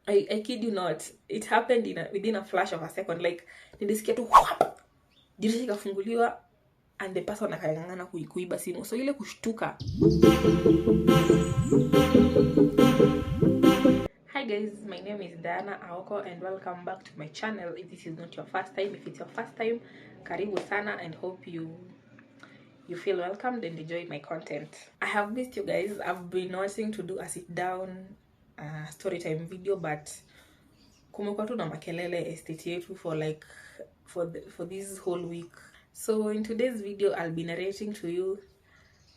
I kid you not, it happened within a flash of a second. Like nilisikia tu dirisha ikafunguliwa and the person akangangana kuiba simu. So ile kushtuka. Hi guys, my name is Diana Aoko and welcome back to my channel. If this is not your first time, if it's your first time, karibu sana and hope you feel welcomed and enjoy my content. I have missed you guys. I've been wanting to do a sit down story time video, but kumekuwa tu na makelele estate yetu for this whole week. So in today's video I'll be narrating to you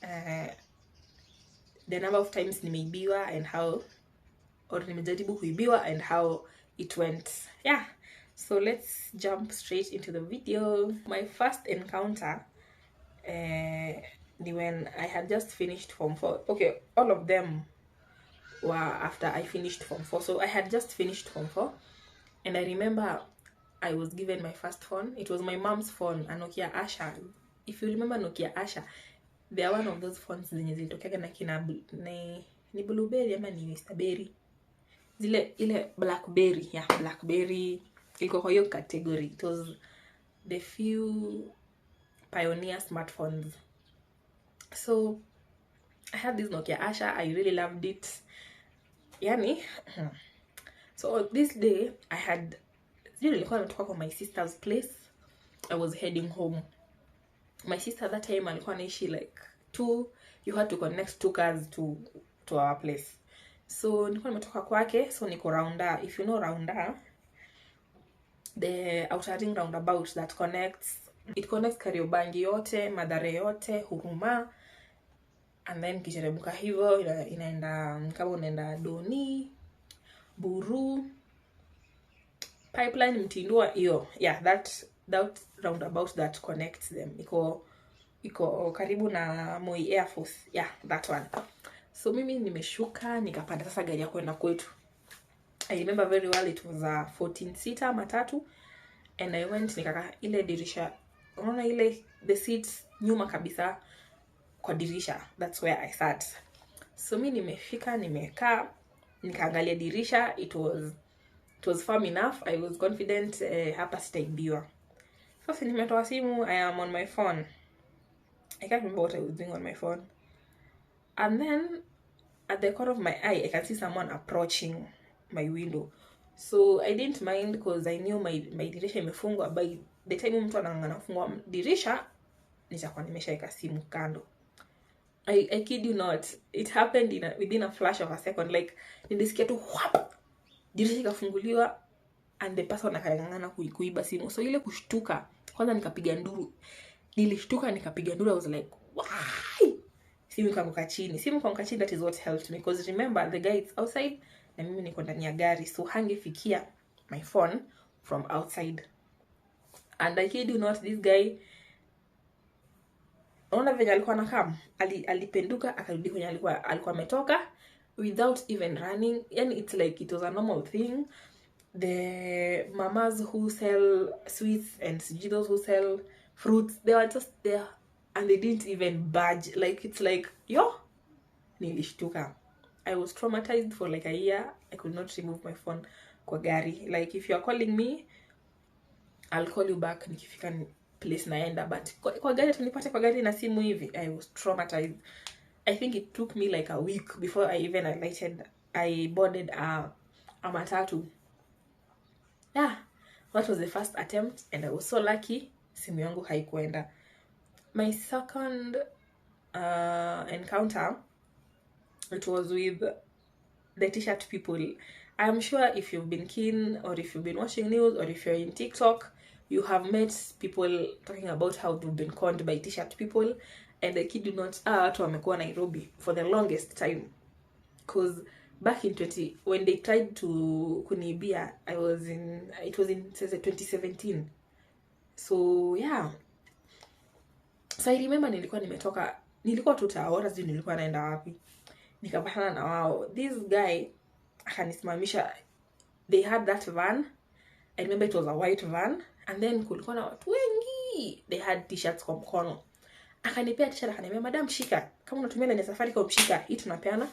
the number of times nimeibiwa and how, or nimejaribu kuibiwa and how it went. Yeah, so let's jump straight into the video. My first encounter when I had just finished Form 4. Okay, all of them were after I finished Form 4. So I had just finished Form 4 and I remember I was given my first phone. It was my mom's phone, a Nokia Asha. If you remember Nokia Asha, they are one of those phones zenye zilitokea na kina ni blueberry ama ni strawberry. Ile blackberry, yeah, blackberry. Ilikuwa kwa hiyo category. It was the few pioneer smartphones. So I had this Nokia Asha. I really loved it. Yani, so this day I had nilikuwa natoka kwa my sister's place. I was heading home. My sister that time alikuwa anaishi like you had to connect 2 cars to our place. So nilikuwa nimetoka kwake, so niko Rounda. If you know Rounda, the outer ring roundabout that connects Kariobangi yote, Mathare yote, Huruma, and then kicherebuka hivyo inaenda kama unaenda Doni, Buru, Pipeline, Mtindua, hiyo. Yeah, that roundabout that connects them. Iko karibu na Moi Air Force. Yeah, that one. So mimi nimeshuka nikapanda sasa gari ya kwenda kwetu. I remember very well it was a 14-seater matatu and I went nikaka ile dirisha. Unaona ile the seats nyuma kabisa kwa dirisha. That's where I sat. So mimi nimefika nimekaa nikaangalia dirisha. It was firm enough. I was confident hapa sitaibiwa. So nimetoa simu. I am on my phone. I can't remember what I was doing on my phone. And then at the corner of my eye, I can see someone approaching my window. So I didn't mind because I knew my dirisha imefungwa. By the time mtu anang'ang'ana kufungua dirisha, nitakuwa nimeshaweka simu kando. I kid you not, it happened within a flash of a second. Like nilisikia tu dirisha ikafunguliwa and the person akangangana kuiba simu. So ile kushtuka, kwanza nikapiga nduru. Nilishtuka nikapiga nduru. I was like, why? Simu ikaanguka chini. That is what helped me, because remember the guy is outside na mimi niko ndani ya gari, so hangefikia my phone from outside. And I kid you not, this guy, unaona venye alikuwa anakam, alipenduka akarudi kwenye alikuwa ametoka without even running. Yani it's like it was a normal thing. The mamas who sell sweets and those who sell fruits, they were just there and they didn't even budge. Like it's like, yo, nilishtuka. I was traumatized for like a year. I could not remove my phone kwa gari. Like if you are calling me, I'll call you back nikifika place naenda, but kwa gari tunipate kwa gari na simu hivi. I was traumatized. I think it took me like a week before I boarded a matatu. Yeah, that was the first attempt and I was so lucky simu yangu haikuenda. My second encounter, it was with the t-shirt people. I'm sure if you've been keen, or if you've been watching news, or if you're in TikTok, you have met people talking about how they've been conned by t-shirt people. And I kid you not, watu wamekuwa Nairobi for the longest time. Because back in when they tried to kunibia, it was in 2017. So yeah. So I remember nilikuwa tutaora sijui nilikuwa naenda wapi. Nikapatana na wao. This guy akanisimamisha. They had that van. I remember it was a white van. And then kulikuwa na watu wengi. They had t-shirts kwa mkono. Akanipea t-shirt, akaniambia, madam shika. Kama unatumia line safari kwa mshika, hii tunapeana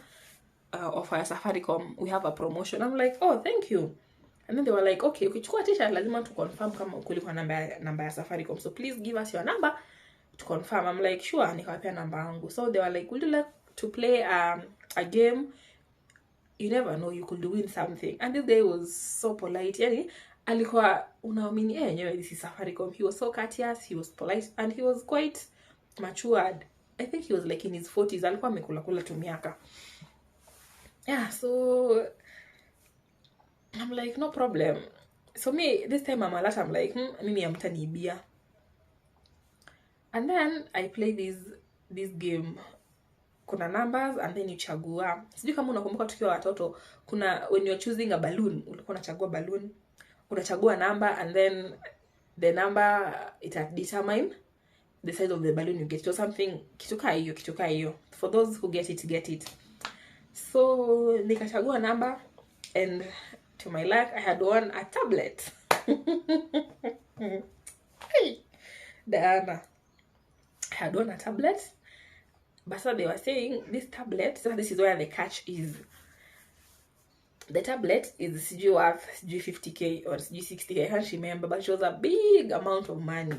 offer ya Safaricom, we have a promotion. I'm like, oh, thank you. And then they were like, okay, ukichukua t-shirt lazima to confirm kama kulikuwa namba ya Safaricom, so please give us your number to confirm. I'm like, sure. Nikawapea namba yangu. So they were like, would you like to play a game? You never know, you could win something. And this guy was so polite. Yani alikuwa unaamini yenyewe this is Safaricom. He was so courteous, he was polite, and he was quite matured. I think he was like in his 40s. Alikuwa amekula tu miaka. Yeah, so I'm like, no problem. So me, this time I'm alert, I'm like, mimi amtaniibia. And then I play this game. Kuna numbers and then you chagua. Sijui kama unakumbuka tukiwa watoto, kuna when you're choosing a balloon, ulikuwa unachagua balloon, unachagua number, and then the number it determine the size of the balloon you get. So something kituka hiyo. For those who get it. So nikachagua number, and to my luck I had won a tablet. Hey, Diana. I had won a tablet. But so they were saying this tablet, so this is where the catch is. The tablet is worth 50k or 60k, I can't remember, but it was a big amount of money.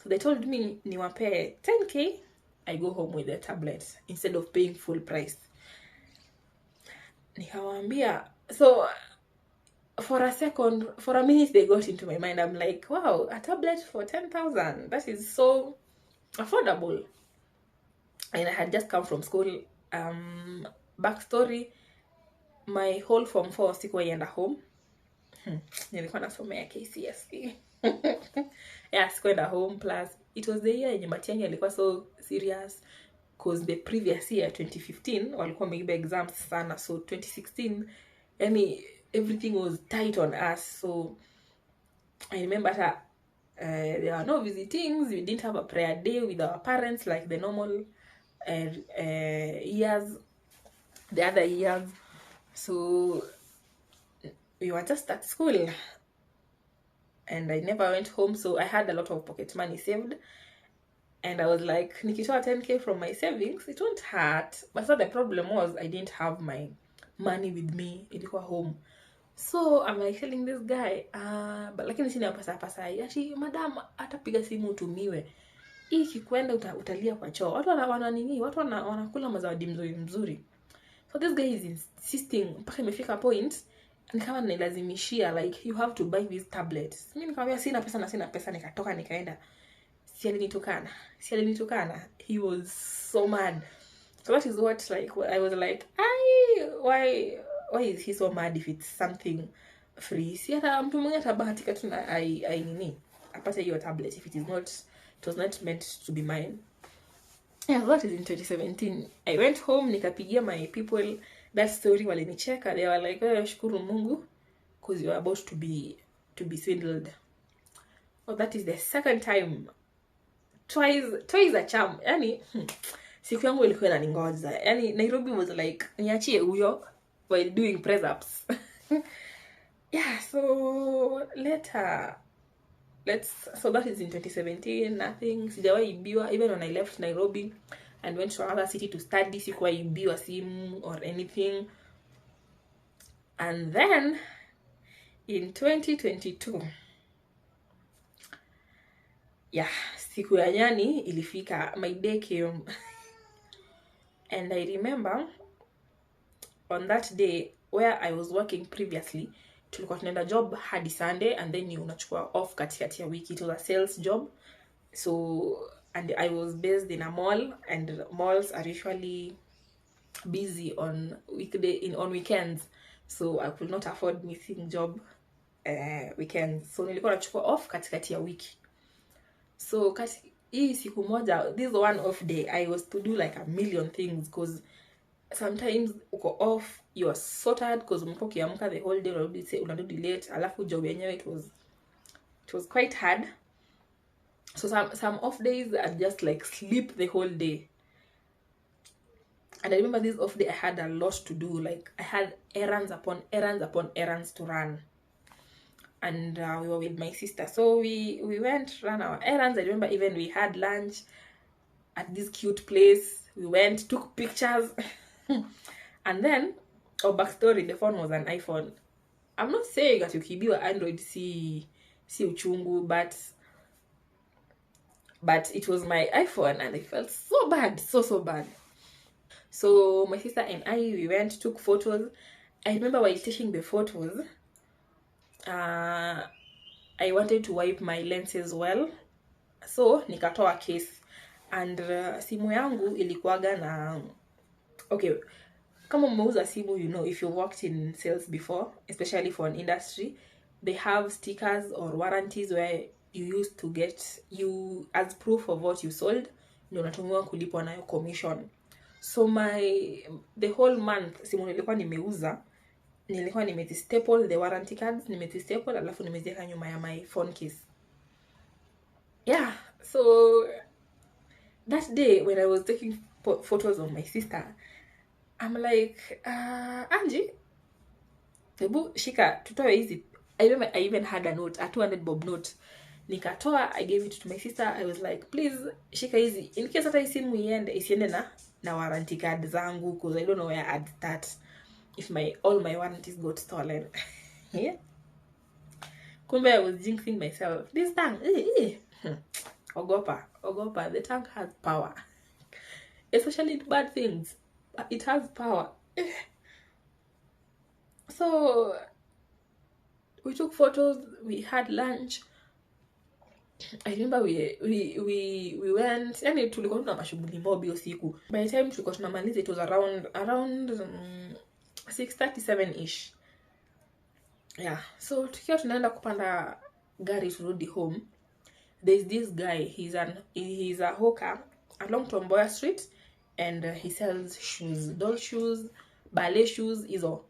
So they told me, niwape 10k, I go home with the tablet instead of paying full price. Nikawambia, so for a minute they got into my mind. I'm like, wow, a tablet for 10,000, that is so affordable. And I had just come from school. Backstory, my whole form 4 sikuwaenda home. Nilikuwa nasomea KCSE. Yeah, sikuwaenda home. Plus it was the year yenye Matiang'i alikuwa so serious, because the previous year 2015 walikuwa wameiba exams sana. So 2016, yani everything was tight on us. So I remember that there were no visitings. We didn't have a prayer day with our parents like the normal years, the other years. So we were just at school, and I never went home. So I had a lot of pocket money saved, and I was like, nikitoa 10k from my savings, it won't hurt. But so the problem was I didn't have my money with me, ilikuwa home. So I'm like telling this guy, but lakini sina pasa ati madam atapiga simu utumiwe. Hii kikwenda utalia kwa choo. Watu wanakula mazawadi mzuri. So this guy is insisting, mpaka imefika point nikawa nilazimishia, like, you have to buy this tablet. Mimi nikamwambia sina pesa, nikatoka nikaenda. Si alinitukana. He was so mad. So that is what, like, I was like, why is he so mad if it's something free? Si hata mtu mwingine atabahatika tu na apate hiyo tablet if it was not meant to be mine. Yeah, that is in 2017. I went home, nikapigia my people that story, walinicheka. They were like, shukuru Mungu, because you are about to be swindled. Oh, that is the second time. Twice a charm. Yani, siku yangu ilikuwa inaningoja. Yani, Nairobi was like, niachie huyo while doing press ups. Yeah, so so that is in 2017. Nothing. Sijawahi ibiwa. Even when I left Nairobi and went to another city to study, sikuwahi ibiwa simu or anything. And then in 2022, yeah, siku ya nyani ilifika. My day came. And I remember on that day where I was working previously, tulikuwa tunaenda job hadi Sunday, and then unachukua off katikati ya wiki. It was a sales job. So, and I was based in a mall, and malls are usually busy on weekends. So I could not afford missing job weekends. So nilikuwa nachukua off katikati ya wiki. So hii siku moja, this one off day, I was to do like a million things, because sometimes uko off, you are so tired because umekuwa ukiamka the whole day, unarudi late, alafu job yenyewe it was quite hard. So some off days I just like sleep the whole day. And I remember this off day I had a lot to do. Like, I had errands upon errands to run. And we were with my sister, so we went, ran our errands. I remember even we had lunch at this cute place. We went, took pictures. And then, backstory, the phone was an iPhone. I'm not saying that ukibiwa Android si uchungu, but it was my iPhone and I felt so bad, so bad. So my sister and I, we went, took photos. I remember while taking the photos, I wanted to wipe my lenses well, so nikatoa case and simu yangu ilikuwaga na, okay, kama umeuza simu, you know, if you worked in sales before, especially for an industry, they have stickers or warranties where you used to get, you as proof of what you sold, ndio unatumiwa kulipwa nayo commission. So the whole month simu nilikuwa nimeuza, nilikuwa nimezi-staple the warranty cards, nimezi-staple alafu nimeziweka nyuma ya my phone case. Yeah, so that day when I was taking photos of my sister, I'm like, Angie, hebu shika tutoe hizi. I remember I even had a note, a 200 bob note. Nikatoa, I gave it to my sister. I was like, please shika hizi in case hata simu isiende na warranty card zangu, because I don't know where I'd start if all my warranties got stolen. Yeah. Kumbe I was jinxing myself. This tongue, ogopa, the tongue has power. Especially in bad things. It has power. So we took photos, we had lunch. I remember we went, yani tulikuwa tuna mashughuli mobi usiku. By the time tulikuwa tunamaliza, it was around 6:37ish. Yeah, so tukiwa tunaenda kupanda gari turudi home, there's this guy, he's a hawker along Tomboya Street, and he sells shoes, doll shoes, ballet shoes, hizo.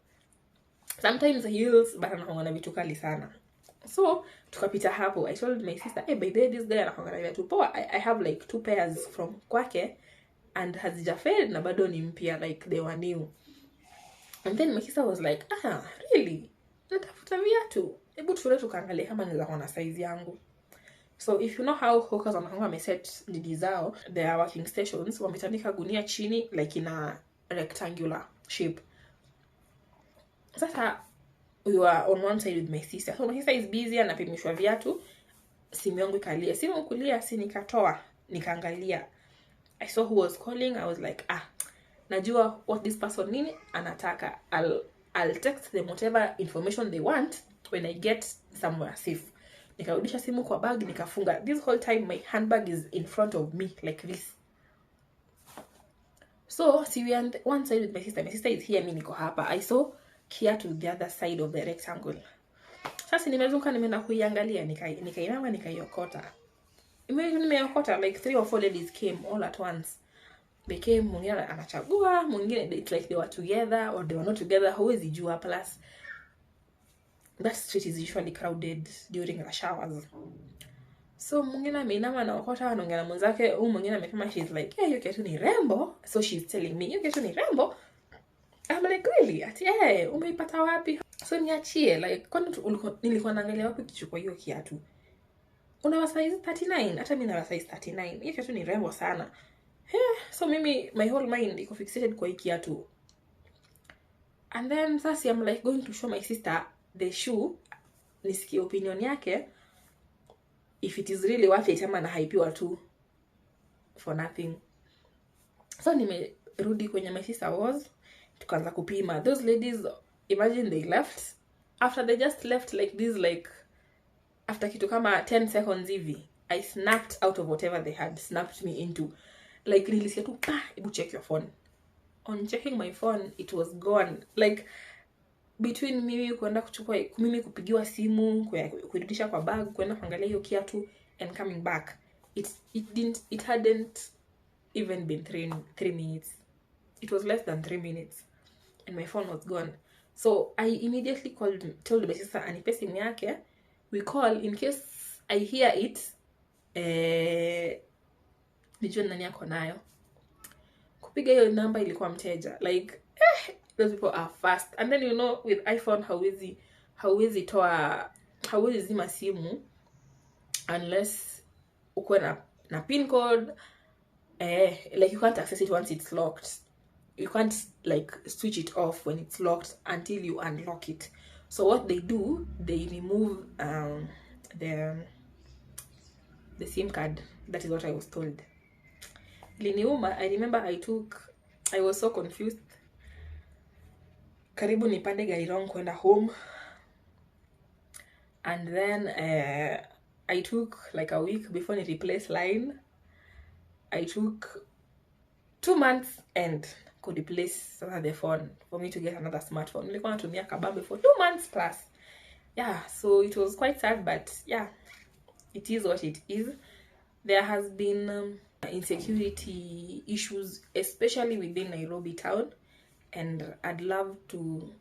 Sometimes heels, but anakuanga vitu kali sana. So tukapita hapo. I told my sister, hey, by the way, this guy anakuanga vitu poa. I have like 2 pairs from kwake and hazijafade na bado ni mpya, like they were new. And then my sister was like, really? Natafuta viatu. Hebu tuende tukaangalia kama naweza kuwa na size yangu. So if you know how hawkers wanakuanga wameset nidi zao, their working stations, wametandika gunia chini like in a rectangular shape. Sasa we were on one side with my sister. So my sister is busy, anapimishwa viatu. Simu yangu ikalia. Simu kulia, si nikatoa, nikaangalia. I saw who was calling. I was like, najua what this person nini anataka. I'll text them whatever information they want when I get somewhere safe. Nikarudisha simu kwa bag, nikafunga. This whole time my handbag is in front of me like this. So see, we on one side with my sister. My sister is here, mimi niko hapa. I saw Kia to the other side of the rectangle. Sasa nimezunguka, nimeenda kuiangalia, nikainama, nikaiokota. Nimeiokota like 3 or 4 ladies came all at once. They came, mwingine anachagua, mwingine it's like they were together or they were not together, huwezi jua. Plus that street is usually crowded during rush hours. So mwingine ameinama anaokota, anaongea na mwenzake, mwingine amekama, she's like, yeah, hiyo kiatu ni rembo. So she's telling me, hiyo kiatu ni rembo. I'm like, really? Ati, umeipata wapi? So niachie, like, kwani nilikuwa naangalia wapi kichukua hiyo kiatu? Una size 39? Hata mimi na size 39. Hiyo kiatu ni rembo sana. So mimi, my whole mind iko fixated kwa hii kiatu. And then sasa I'm like going to show my sister the shoe, nisikie opinion yake, if it is really worth it ama nahaipiwa tu for nothing. So nimerudi kwenye my sister was, tukaanza kupima. Those ladies, imagine they left. After they just left like this, like after kitu kama 10 seconds hivi, I snapped out of whatever they had snapped me into. Like nilisikia tu, hebu check your phone. On checking my phone, it was gone. Like between mimi kuenda kuchukua, mimi kupigiwa simu, kurudisha kwa bag, kuenda kuangalia hiyo kiatu and coming back, it hadn't even been 3 minutes. It was less than 3 minutes and my phone was gone. So I immediately told my sister anipe simu yake. We call in case I hear it, nijue nani yako nayo. Kupiga hiyo number ilikuwa mteja. Like, those people are fast. And then, you know, with iPhone, hauwezi zima simu unless ukuwe na pin code. Like, you can't access it once it's locked. you can't like switch it off when it's locked until you unlock it. So what they do, they remove the SIM card. That is what I was told. Liniuma, I remember I was so confused. Karibu nipande gari wrong kwenda home. And then I took like a week before I replaced line. I took 2 months and could replace the phone for me to get another smartphone. Nilikuwa natumia kabambe for 2 months plus. Yeah, so it was quite sad, but yeah, it is what it is. There has been insecurity issues, especially within Nairobi town, and I'd love to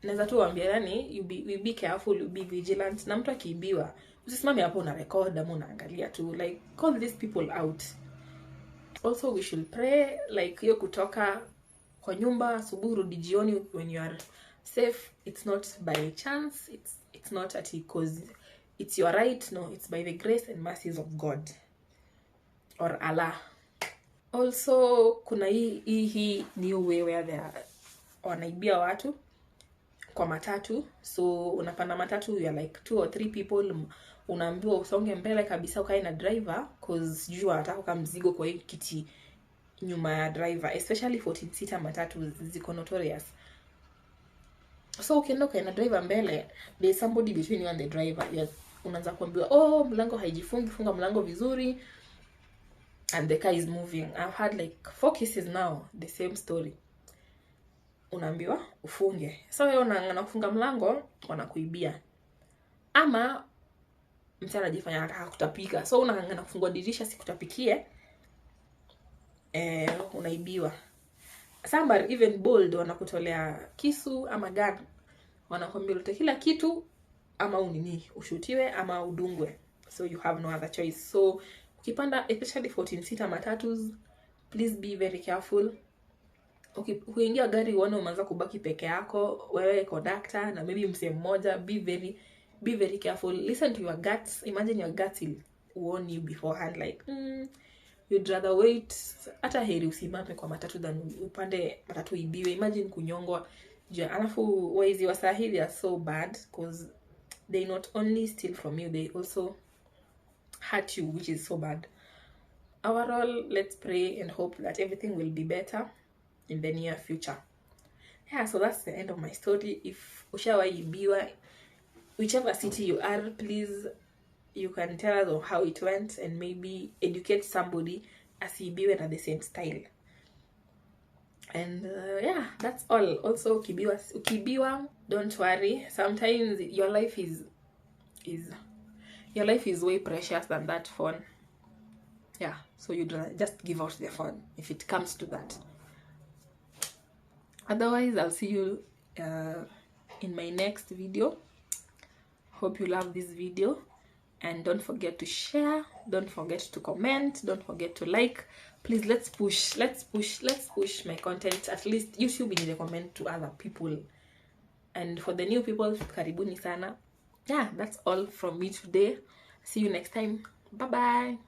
naweza tu waambia yani you be careful, you be vigilant. Na mtu akiibiwa usisimame hapo na record ama unaangalia tu, like call these people out. Also we should pray, like hiyo kutoka kwa nyumba asubuhi rudi jioni when you are safe, it's not by chance, it's not at because it's your right, no, it's by the grace and mercies of God or Allah. Also kuna hii new way where they wanaibia watu kwa matatu. So unapanda matatu, you are like 2 or 3 people, unaambiwa usonge mbele kabisa ukae na driver cause jua anataka kama mzigo kwa hii kiti nyuma ya driver, especially 14-seater matatu ziko notorious. So ukienda ukae na driver mbele, there is somebody between you and the driver. Yes, unaanza kuambiwa oh mlango haijifungi, funga mlango vizuri, and the car is moving. I've had like 4 cases now, the same story. Unaambiwa ufunge, so wewe unaangana kufunga mlango, wanakuibia. Ama mtu anajifanya anataka kutapika, so unaangana kufungua dirisha sikutapikie, unaibiwa. Some are even bold, wanakutolea kisu ama gun, wanakwambia utoe kila kitu ama ushutiwe ama udungwe, so you have no other choice. So ukipanda especially 14-seater matatus, please be very careful. Ukiingia gari uone umeanza kubaki peke yako, wewe conductor na maybe msee mmoja, be very careful. Listen to your guts. Imagine your guts will warn you beforehand, like you'd rather wait. Hata heri usimame kwa matatu than upande matatu ibiwe. Imagine kunyongwa. Alafu waizi wa sahi, they are so bad because they not only steal from you, they also hurt you, which is so bad. Overall, let's pray and hope that everything will be better in the near future. Yeah, so that's the end of my story. If ushawaibiwa, whichever city you are, please, you can tell us how it went and maybe educate somebody asiibiwe na the same style. And yeah, that's all. Also ukibiwa, don't worry. Sometimes your life is way precious than that phone. Yeah, so you just give out the phone if it comes to that. Otherwise, I'll see you in my next video. Hope you love this video, and don't forget to share, don't forget to comment, don't forget to like. Please, let's push my content. At least YouTube need to recommend to other people. And for the new people, karibuni sana. Yeah, that's all from me today. See you next time. Bye bye.